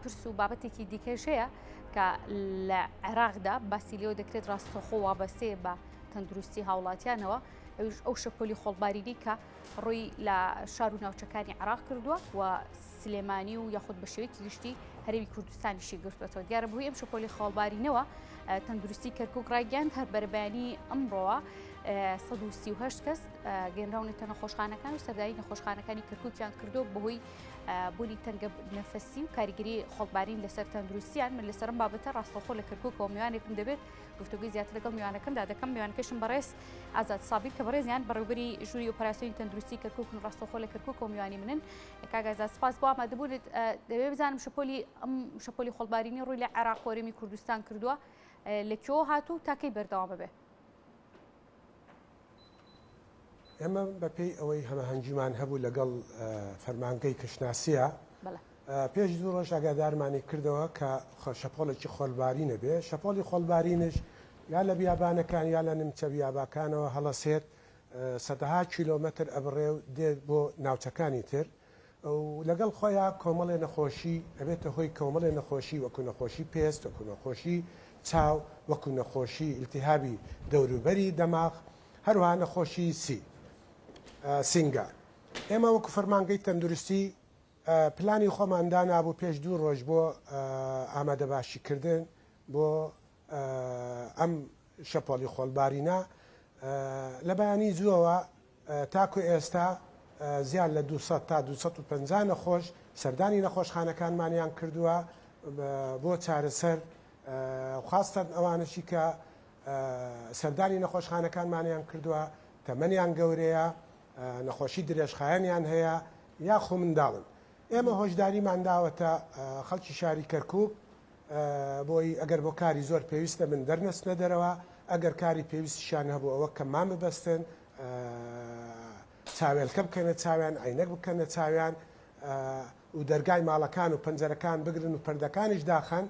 پرس و بابەتێکی دیکەش هەیە کە لە عێراقدا باسی لێوە دەکرێت ڕاستەوخۆ وابەستێ بە تەندروستی هاوڵاتیانەوە ئەو شەپۆلی خۆڵباریی کە ڕووی لە شار و ناوچەکانی عێراق کردووە و سلێمانی و یاخود بە شێوەیەکی گشتی هەرێمی کوردستانیشی گرتوێتەوە. دیارە بووی ئەم شەپۆلی خۆڵبارینەوە تەندروستی کەرکووک ڕایگەاند هەر بەربیانی ئەمڕۆوە 138 کەس گەێنراونێتە نەخۆشخانەکان و سەردایی نەخۆشخانەکانی کەرکووکیان کردو بەهۆی بوونی تەنگە نەفەسی و کاریگەری خۆڵبارین لەسەر تەندروستیان. من لەسەرم بابەتە ڕاستەوخۆ لە کەرکووکەوە میوانێکم دەبێت گفتوگوی زیاتر لەگەڵ میوانەکەمدا دەکەم. میوانەکەشم بەڕێز ئازاد سابیر کە بەڕێزیان بەڕێوەبەری ژووری ئۆپەراسیۆنی تەندروستی کەرکووک و ڕاستەوخۆ لە کەرکووکەوە میوانی منن. کاک ئازاد سپاس بۆ ئامادەبوونت. دەبێت بزانم شەپۆلی خۆڵبارینی ڕووی لە عێراق و هەرێمی کوردستان کردووە لەکوێوە هاتوو تاکەی بەردەوام ببێ؟ ئێمە بەپێی ئەوەی هەمەهەنگیمان هەبوو لەگەڵ فەرمانگەی کشناسیە پێش 2 ڕۆژ ئاگادارمانی کردەوە کە شەپۆڵێکی خۆڵباری نەبێ. شەپۆلی خۆڵبارینش یا لە بیابانەکان یا لە نمچە بیاباکانەوە هەڵەسێت سەدەها کیلۆمەتر ئەبڕێ و دێت بۆ ناوچەکانی تر و لەگەڵ خۆیان کۆمەڵێ نەخۆشی ئەبێتە هۆی کۆمەڵێ نەخۆشی وەکو نەخۆشی پێست، وەکو نەخۆشی چاو، وەکو نەخۆشی ئیلتیهابی دەوروبەری دەماغ، هەروەها نەخۆشی سینگە. ئێمە وەکو فەرمانگەی تەندروستی پلانی خۆماندا نابوو پێش 2 ڕۆژ بۆ ئامادەباشیکردن بۆ ئەم شەپۆلی خۆڵبارینە. لە بەیانی زووەوە تاکو ئێستا زیاد لە 200 تا 250 نەخۆش سەردانی نەخۆشخانەکانمانیان کردووە بۆ چارەسەر خواستن ئەوانشی کە سەردانی نەخۆشخانەکانمانیان کردووە تەمەنیان گەورەیە، نەخۆشی درێژخایەنیان هەیە یا خۆ منداڵن. ئێمە هۆشداریمان داوەتە خەڵکی شاری کەرکووک بۆی ئەگەر بۆ کاری زۆر پێویستە من دەرنەچنە دەرەوە، ئەگەر کاری پێویستیشان هەبوو ئەوە کەمان ببەستن، چاوێلکە بکەنە چاویان، عینەک بکەنە چاویان و دەرگای ماڵەکان و پەنجەرەکان بگرن و پەردەکانیش داخەن.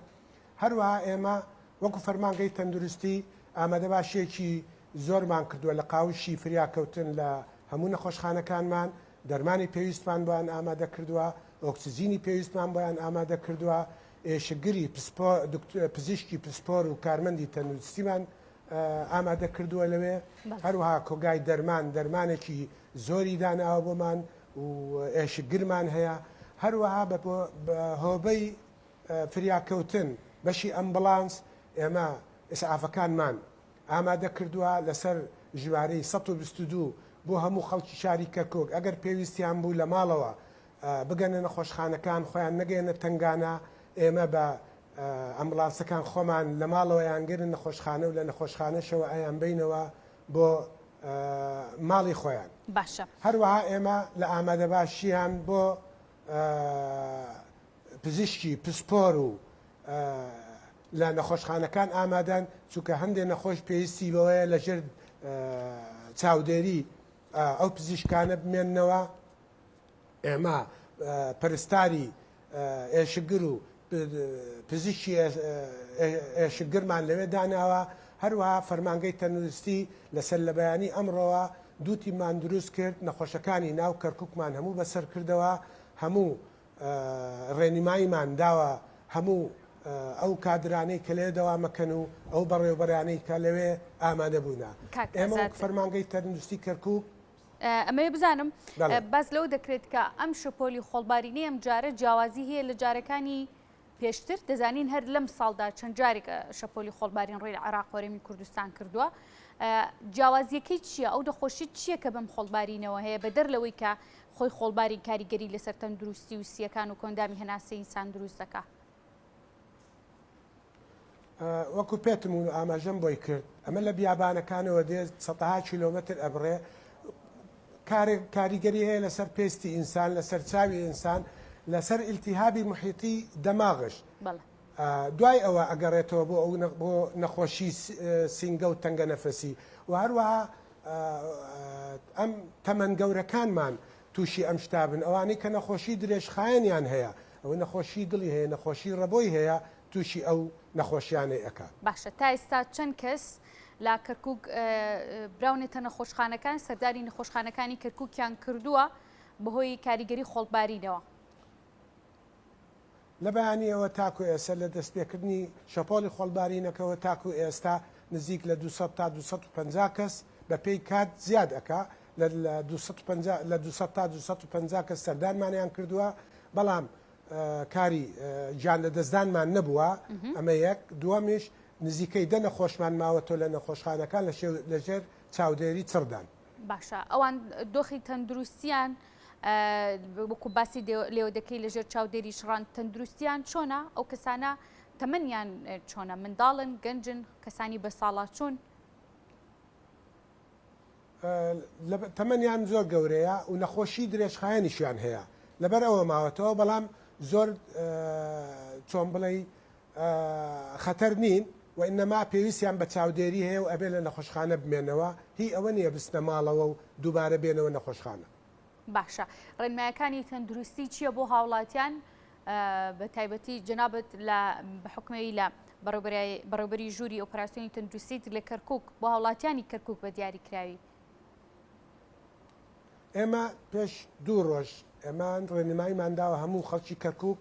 هەروەها ئێمە وەکو فەرمانگەی تەندروستی ئامادەباشیێکی زۆرمان کردووە لە قاوشی فریاکەوتن لە هەموو نەخۆشخانەکانمان، دەرمانی پێویستمان بۆیان ئامادە کردووە، ئۆکسجینی پێویستمان بۆیان ئامادە کردووە، ئێشەگری پزیشکی پسپۆر و کارمەندی تەندروستیمان ئامادە کردووە لەوێ. هەروەها کۆگای دەرمانێکی زۆری داناوە بۆمان و ئێشەگرمان هەیە. هەروەها بە هۆبەی فریاکەوتن بەشی ئەمبڵانس ئێمە ئیسعافەکانمان ئامادە کردووە لەسەر ژمارەی 122 بۆ هەموو خەڵکی شاری کەرکووک ئەگەر پێویستیان بوو لە ماڵەوە بگەنە نەخۆشخانەکان خۆیان نەگەێنە تنگانە، ئێمە بە ئەمبڵانسەکان خۆمان لە ماڵەوە یانگەرن نەخۆشخانە و لە نەخۆشخانەشەوە ئەیان بینەوە بۆ ماڵی خۆیان. باشە. هەروەها ئێمە لە ئامادەباشیان بۆ پزیشکی پسپۆر و لە نەخۆشخانەکان ئامادەن، چونکە هەندێک نەخۆش پێویستی بەوەیە لەژێر چاودێری ئەو پزیشکانە بمێننەوە. ئێمە پەرستاری ئێشەگر و پزیشکی ئێشەگرمان لەوێ داناوە. هەروەها فەرمانگەی تەندروستی لەسەر لە بەیانی ئەمڕۆوە 2 تیممان دروست کرد، نەخۆشەکانی ناو کەرکووکمان هەموو بەسەر کردەوە، هەموو ڕێنیماییمان داوە هەموو ئەو کادرانەی کە لێ دەوامەکەن و ئەو بەڕێوەبەرانەی کە لەوێ ئامادە بوونا. ئێمە فەرمانگەی تەندروستی کەرکووک ئەمەیە بزانم باز لەو دەکرێت کە ئەم شەپۆلی خۆڵبارینی ئەم جارە جیاوازی هەیە لە جارەکانی پێشتر. دەزانین هەر لەم ساڵدا چەند جارێک شەپۆلی خۆڵبارین ڕووی لە عێراق و هەرێمی کوردستان کردووە. جیاوازیەکەی چییە؟ ئەو دەخۆشی چییە کە بەم خۆڵبارینەوە هەیە بەدەر لەوەی کە خۆی خۆڵباری کاریگەری لەسەر تەندروستی و سیەکان و کۆندامی هەناسەی ئینسان دروست دەکا؟ وەکو پێتم و ئاماژەم بۆی کرد، ئەمە لە بیابانەکانەوە دێت 100 کیلۆمەتر ئەبڕێ، کاریگەری هەیە لەسەر پێستی ئینسان، لەسەر چاوی ئینسان، لەسەر ئیلتیهابی محیطی دەماغش. دوای ئەوە ئەگەڕێتەوە بۆ نەخۆشی سینگە و تەنگە نەفەسی و هەروەها ئەم تەمەن گەورەکانمان تووشی ئەم شتابن، ئەوانەی کە نەخۆشی درێژخایەنیان هەیە، ئەوە نەخۆشی دڵی هەیە، نەخۆشی ڕەبۆی هەیە، تووشی ئەو نەخۆشیانەی ئەکات. باشە، تا ئێستا چەند کەس لە کەرکووک براونێتە نەخۆشخانەکان، سەرداری نەخۆشخانەکانی کەرکووکیان کردووە بەهۆی کاریگەری خۆڵبارینەوە؟ لە بەیانیەوە تاکو ئێستا لە دەستپێکردنی شەپۆلی خۆڵبارینەکەەوە تاکو ئێستا نزیک لە 200 تا 250 کەس بە پێی کات زیاد ئەکا لە 200 تا 250 کەس سەردانمانیان کردووە بەڵام کاری گیان لە دەستدانمان نەبووە ئەمە یەک دووەمیش نزیکەی دە نەخۆشمان ماوەتەوە لە نەخۆشخانەکان لەژێر چاودێری چڕدان. باشە ئەوان دۆخی تەندروستیان وەکو باسی لێوە دەکەی لەژێر چاودێری شڕان تەندروستیان چۆنە ئەو کەسانە تەمەنیان چۆنە منداڵن گەنجن کەسانی بە ساڵات چۆن؟ تەمەنیان زۆر گەورەیە و نەخۆشی درێژخایەنیشیان هەیە لەبەر ئەوە ماوەتەوە بەڵام زۆر چۆن بڵێ خەتەر نین و ئینەما پێویستیان بە چاودێری هەیە و ئەبێ لە نەخۆشخانە بمێنەوە هی ئەوە نییە بستە ماڵەوە و دووبارە بێنەوە نەخۆشخانە. باشە ڕێنمایەکانی تەندروستی چییە بۆ هاوڵاتیان بە تایبەتی جەنابەت لە بەحکمەوەی لە بەڕێوەبەری ژووری ئۆپەراسیۆنی تەندروستیت لە کەرکووک بۆ هاوڵاتیانی کەرکووک بە دیاریکراوی؟ ئێمە پێش 2 ڕۆژ ئەمان ڕێنماییمانداوە هەموو خەڵکی کەرکووک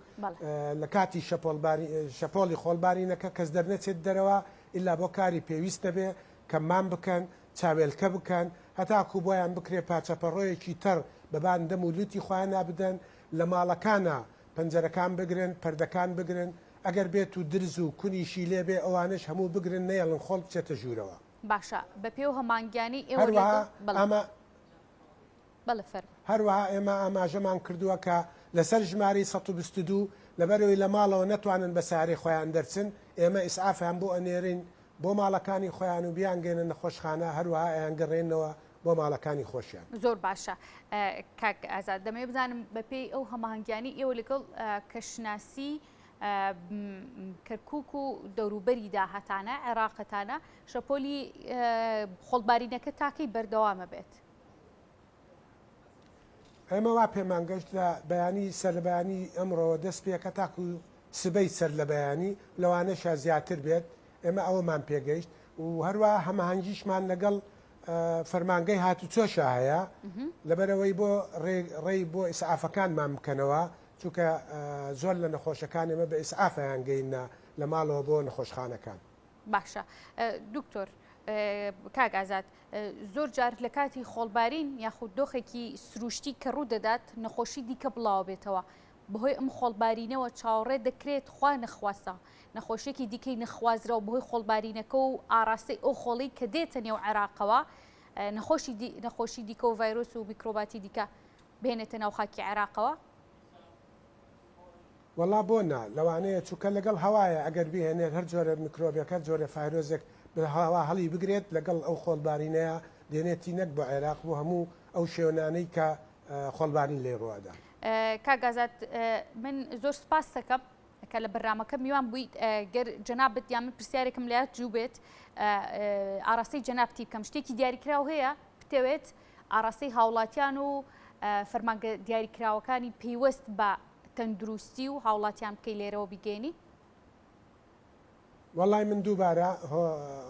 لە کاتی شەپۆلی خۆڵبارینەکە کەس دەرنەچێت دەرەوە ئللا بۆ کاری پێویست دەبێ کەممان بکەن چاوێلکە بکەن هەتاکو بۆیان بکرێ پاچەپەڕۆیەکی تەر بەبان دەم و لوتی خۆیان نابدەن لە ماڵەکانە پەنجەرەکان بگرن پەردەکان بگرن ئەگەر بێت و درز و کونیشی لێبێ ئەوانش هەموو بگرن نەیەڵن خۆڵ بچێتە ژوورەوە. باشە بە پێ و هەمانگیانی هەروەها ئێمە ئاماژەمان کردووە کە لەسەر ژماری 122 لەبەرەوەی لە ماڵەوە نەتوانن بە سارێ خۆیان دەرچن ئێمە ئیسعافیان بۆ ئەنێرین بۆ ماڵەکانی خۆیان و بیانگەێنە نەخۆشخانە هەروەها ئەیانگەڕێنەوە بۆ ماڵەکانی خۆشیان. زۆر باشە کاک ئازاد دەمەوێت بزانم بەپێی ئەو هەماهنگگیانی ئێوە لەگەڵ کەشناسی کەرکووک و دەوروبەری داهاتانە عێراقەتانە شەپۆلی خۆڵبارینەکە تاکەی بەردەوامە بێت. ئێمە وا پێمان گەشت لە بەیانی سەر لە بەیانی ئەمڕۆ دەست پێکە تاکو سبەی سەر لە بەیانی لەوانەشە زیاتر بێت ئێمە ئەوەمان پێگەیشت و هەروە هەمەهەنگیشمان لەگەڵ فەرمانگەی هاتوچۆشە هەیە لەبەرەوەی بۆ ڕێی بۆ ئیسعافەکانمان بکەنەوە چونکە زۆر لە نەخۆشەکان ئێمە بە ئیسعافیان گەینە لە ماڵەوە بۆ نەخۆشخانەکان. باشە دکتۆر کاک ئازاد زۆر جار لە کاتی خۆڵبارین یاخود دۆخێکی سروشتی کە ڕوو دەدات نەخۆشی دیکە بڵاو بێتەوە بەهۆی ئەم خۆڵبارینەوە چاوەڕێ دەکرێت خوا نەخواستە نەخۆشیێکی دیکەی نەخوازرەوە بەهۆی خۆڵبارینەکە و ئاراستەی ئەو خۆڵی کە دێتە نێو عێراقەوە نەخۆشی دیکە و ڤایرۆس و میکرۆباتی دیکە بهێنێتە ناو خاکی عێراقەوە؟ وەڵا بۆ نا لەوانەیە چووکە لەگەڵ هەوایە ئەگەر بهێنێت هەر جۆرە میکرۆبەکە جۆرە ڤایرۆزێک هەوا هەڵی بگرێت لەگەڵ ئەو خۆڵبارینەیە دێنێتی نەک بە عێراق بۆ هەموو ئەو شێوەنانەی کە خۆڵبارین لێ ڕوادا. کاک ئازاد من زۆر سپاس دەکەم کە لە بەرنامەکە میوان بوویت گەر جەنابەت یا من پرسیارێکم لات جوو بێت ئاراستەی جەنابتی بکەم شتێکی دیاریکراو هەیە بتەوێت ئاراستەی هاوڵاتیان و فەرمانگە دیاریکراوەکانی پێیوەست بە تەندروستی و هاوڵاتیان بکەی لێرەوە بیگەێنی؟ وەڵای من دووبارە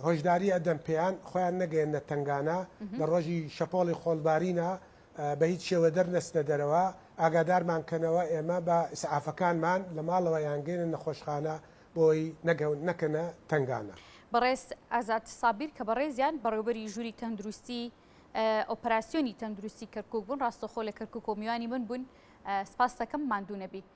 هۆشداری ئەدەم پێیان خۆیان نەگەێنە تنگانە لە ڕۆژی شەپۆڵی خۆڵبارینە بە هیچ شێوە دەرنەستە دەرەوە ئاگادارمان کەنەوە ئێمە بە ئیسعافەکانمان لە ماڵەوە یانگەێنە نەخۆشخانە بۆی نەکەنە تنگانە. بەڕێز ئازاد سابیر کە بەڕێزیان بەڕێوەبەری ژووری تەندروستی ئۆپەراسیۆنی تەندروستی کەرکووک بوون ڕاستەخۆ لە کەرکووک و میوانی من بوون سپاس دەکەم ماندوو نەبی.